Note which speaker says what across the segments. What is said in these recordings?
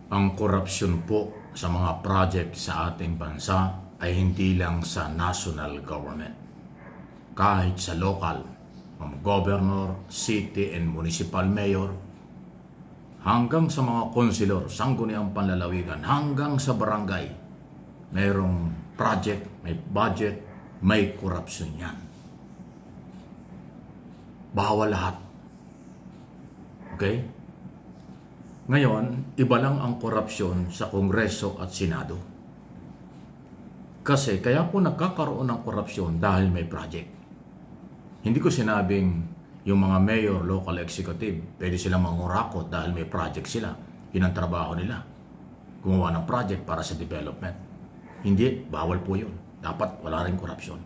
Speaker 1: Ang korupsyon po sa mga project sa ating bansa ay hindi lang sa national government. Kahit sa local, from governor, city and municipal mayor, hanggang sa mga konsilor, sangguniang panlalawigan, hanggang sa barangay, mayroong project, may budget, may korupsyon yan. Bawal lahat. Okay? Ngayon, iba lang ang korupsyon sa Kongreso at Senado. Kasi kaya po nagkakaroon ng korupsyon dahil may project. Hindi ko sinabing yung mga mayor, local executive, pwede silang mangurakot dahil may project sila. Yun ang trabaho nila. Gumawa ng project para sa development. Hindi, bawal po yun. Dapat wala rin korupsyon.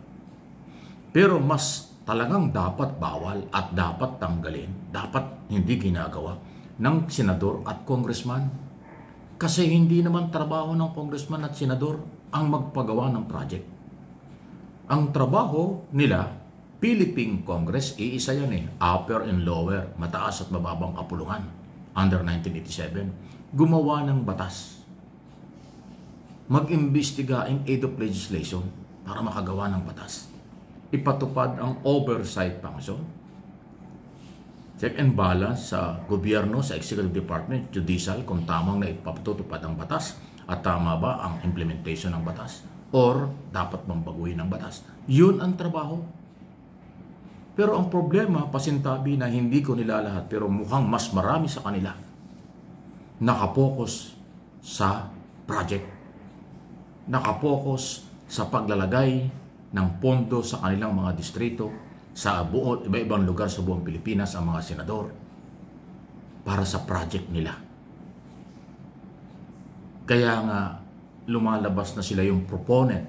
Speaker 1: Pero mas talagang dapat bawal at dapat tanggalin, dapat hindi ginagawa ng senador at congressman. Kasi hindi naman trabaho ng congressman at senador ang magpagawa ng project. Ang trabaho nila, Philippine Congress, iisa yan upper and lower, mataas at mababang kapulungan, under 1987, gumawa ng batas. Mag-imbestiga in aid of legislation para makagawa ng batas. Ipatupad ang oversight function, check and balance sa gobyerno, sa executive department, judicial, kung tamang na ipapatutupad ang batas at tama ba ang implementation ng batas or dapat bang baguhin ang batas. Yun ang trabaho. Pero ang problema, pasintabi na hindi ko nila lahat, pero mukhang mas marami sa kanila nakapokus sa project. Nakapokus sa paglalagay ng pondo sa kanilang mga distrito, sa iba-ibang lugar sa buong Pilipinas ang mga senador para sa project nila. Kaya nga lumalabas na sila yung proponent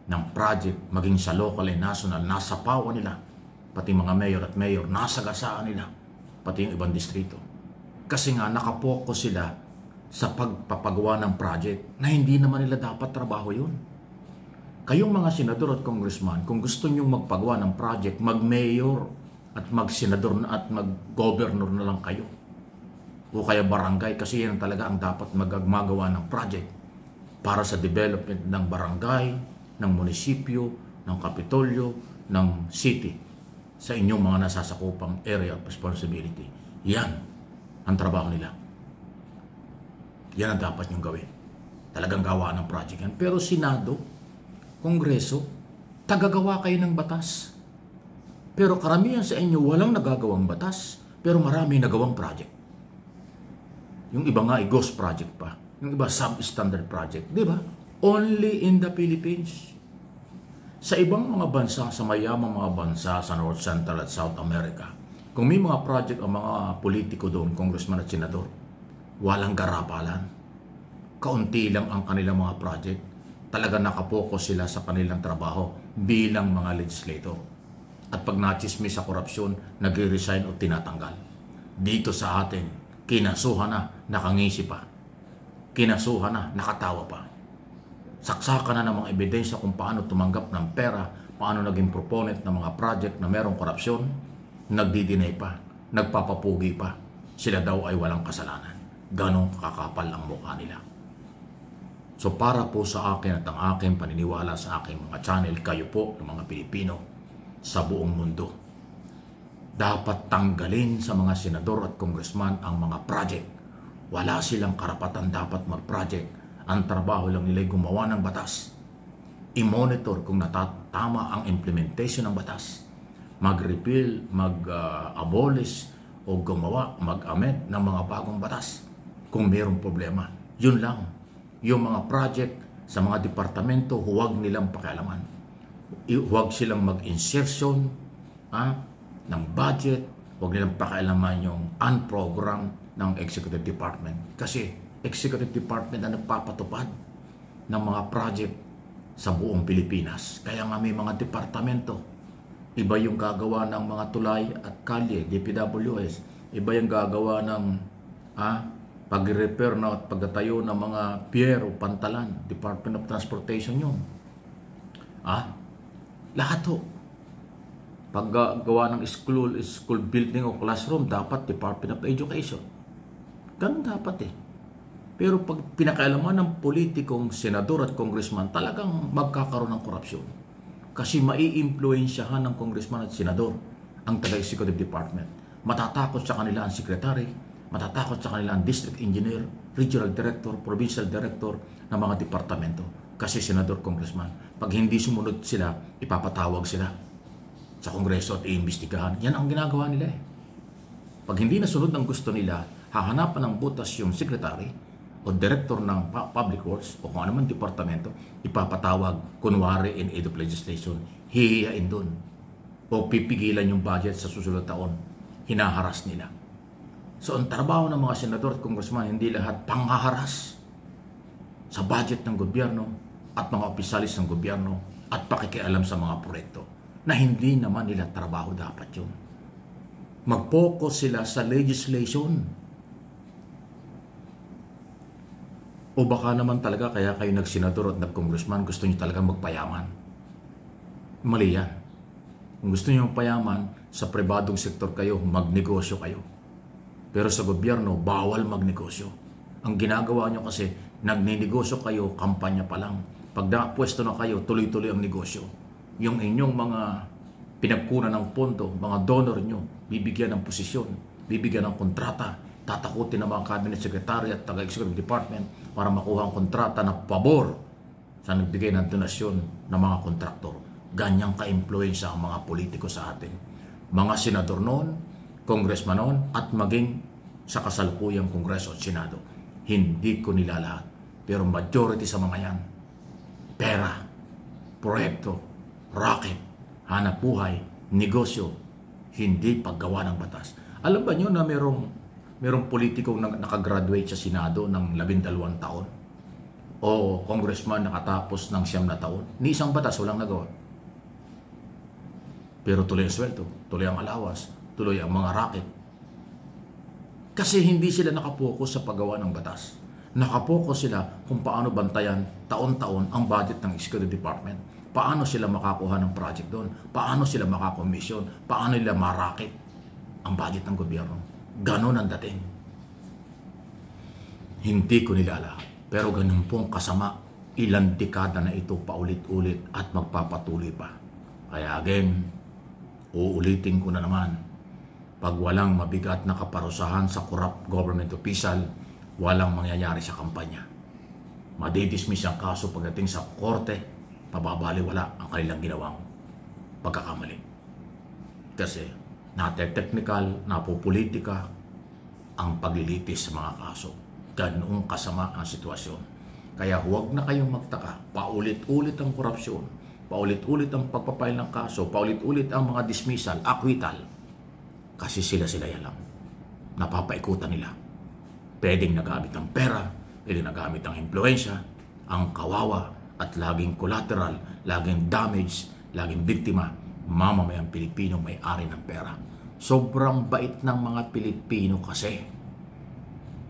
Speaker 1: ng project, maging sa local and national, nasa pawa nila. Pati mga mayor at mayor, nasa gasaan nila. Pati yung ibang distrito. Kasi nga nakapokus sila sa pagpapagawa ng project na hindi naman nila dapat trabaho yun. Kayong mga senador at congressman, kung gusto nyo magpagawa ng project, mag-mayor at mag-senador at mag-governor na lang kayo. O kaya barangay, kasi yan talaga ang dapat magagawa ng project para sa development ng barangay, ng munisipyo, ng kapitolyo, ng city sa inyong mga nasasakupang area of responsibility. Yan ang trabaho nila. Yan ang dapat nyong gawin. Talagang gawa ng project yan. Pero Senado, Kongreso, tagagawa kayo ng batas. Pero karamihan sa inyo walang nagagawang batas, pero maraming nagawang project. Yung iba nga ay ghost project pa. Yung iba substandard project. Di ba? Only in the Philippines. Sa ibang mga bansa, sa mayamang mga bansa sa North Central at South America, kung may mga project ang mga politiko doon, congressman at senador, walang garapalan. Kaunti lang ang kanilang mga project. Talaga nakapokus sila sa kanilang trabaho bilang mga legislator. At pag nachismis sa korupsyon, nag-resign o tinatanggal. Dito sa atin, kinasuhan na, nakangisi pa. Kinasuhan na, nakatawa pa. Saksakan na ng mga ebidensya kung paano tumanggap ng pera, paano naging proponent ng mga project na merong korupsyon, nagdi-deny pa, nagpapapugi pa. Sila daw ay walang kasalanan. Ganong kakapal ang mukha nila. So para po sa akin at ang aking paniniwala sa aking mga channel, kayo po ng mga Pilipino sa buong mundo, dapat tanggalin sa mga senador at congressman ang mga project. Wala silang karapatan dapat mag-project. Ang trabaho lang nila ay gumawa ng batas. I-monitor kung natatama ang implementation ng batas. Mag-repeal, mag-abolish o gumawa, mag-amend ng mga bagong batas. Kung mayroong problema, yun lang. Yung mga project sa mga departamento, huwag nilang pakialaman. Huwag silang mag-insertion ng budget, huwag nilang pakialaman yung unprogram ng executive department. Kasi executive department na nagpapatupad ng mga project sa buong Pilipinas. Kaya nga may mga departamento. Iba yung gagawa ng mga tulay at kalye, DPWS. Iba yung gagawa ng pag-repair na at pagtatayo ng mga pier o pantalan, Department of Transportation yun. Lahat ho. Paggawa ng school building o classroom, dapat Department of Education. Ganun dapat Pero pag pinakialaman ng politikong senador at congressman, talagang magkakaroon ng korupsyon. Kasi mai-impluensyahan ng congressman at senador ang taga-executive department. Matatakot sa kanila ang secretary, matatakot sa kanila ang district engineer, regional director, provincial director ng mga departamento. Kasi senador, congressman, pag hindi sumunod sila, ipapatawag sila sa kongreso at iimbestigahan. Yan ang ginagawa nila eh. Pag hindi nasunod ang gusto nila, hahanapan ng butas yung secretary o director ng public works o kung ano man departamento, ipapatawag kunwari in aid of legislation, hihiyain doon o pipigilan yung budget sa susunod taon. Hinaharas nila. So ang trabaho ng mga senador at congressman, hindi lahat panghaharas sa budget ng gobyerno at mga opisyalis ng gobyerno at pakikialam sa mga proyekto na hindi naman nila trabaho dapat yun. Mag-focus sila sa legislation. O baka naman talaga kaya kayo nagsenador at nagkongressman, gusto nyo talagang magpayaman. Mali yan. Kung gusto nyo magpayaman, sa pribadong sektor kayo, magnegosyo kayo. Pero sa gobyerno, bawal magnegosyo. Ang ginagawa nyo kasi, nagninegosyo kayo, kampanya pa lang. Pag napwesto na kayo, tuloy-tuloy ang negosyo. Yung inyong mga pinagkunan ng pondo, mga donor nyo, bibigyan ng posisyon, bibigyan ng kontrata, tatakutin ng mga cabinet secretary at taga-executive department para makuha ang kontrata na pabor sa nagbigay ng donasyon ng mga kontraktor. Ganyang ka-impluensya ang mga politiko sa atin. Mga senador noon, congressman noon, at maging sa kasalukuyang kongreso at senado. Hindi ko nila lahat. Pero majority sa mga yan, pera, proyekto, racket, hanap buhay, negosyo, hindi paggawa ng batas. Alam ba nyo na merong politikong nakagraduate sa Senado ng 12 taon? O congressman nakatapos ng 9 na taon? Ni isang batas walang nagawa. Pero tuloy ang sweldo, tuloy ang alawas, tuloy ang mga racket. Kasi hindi sila nakapokus sa paggawa ng batas. Nakapokus sila kung paano bantayan taon-taon ang budget ng executive department. Paano sila makakuha ng project doon? Paano sila makakomisyon? Paano nila maraket ang budget ng gobyerno? Ganon ang dating. Hindi ko nila lahat. Pero ganun pong kasama, ilang dekada na ito paulit-ulit at magpapatuloy pa. Kaya again, uulitin ko na naman, pag walang mabigat na kaparusahan sa corrupt government official, walang mangyayari sa kampanya. Madidismiss ang kaso pagdating sa korte, mababaliwala ang kanilang ginawang pagkakamali. Kasi nate-technical, napopolitika ang paglilitis sa mga kaso. Ganoong kasama ang sitwasyon. Kaya huwag na kayong magtaka, paulit-ulit ang korupsyon, paulit-ulit ang pagpapail ng kaso, paulit-ulit ang mga dismissal, acquittal. Kasi sila yan lang. Napapaikutan nila. Pwedeng nagamit ang pera, pwedeng nagamit ang impluensya, ang kawawa, at laging collateral, laging damage, laging biktima, mamamayang Pilipino may-ari ng pera. Sobrang bait ng mga Pilipino kasi.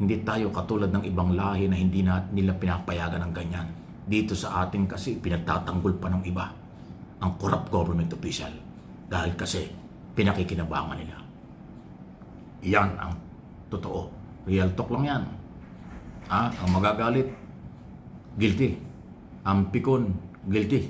Speaker 1: Hindi tayo katulad ng ibang lahi na hindi nila pinapayagan ng ganyan. Dito sa atin kasi pinagtatanggol pa ng iba ang corrupt government official dahil kasi pinakikinabangan nila. Yan ang totoo. Real talk lang yan. Ang magagalit, guilty. Ang pikon, guilty.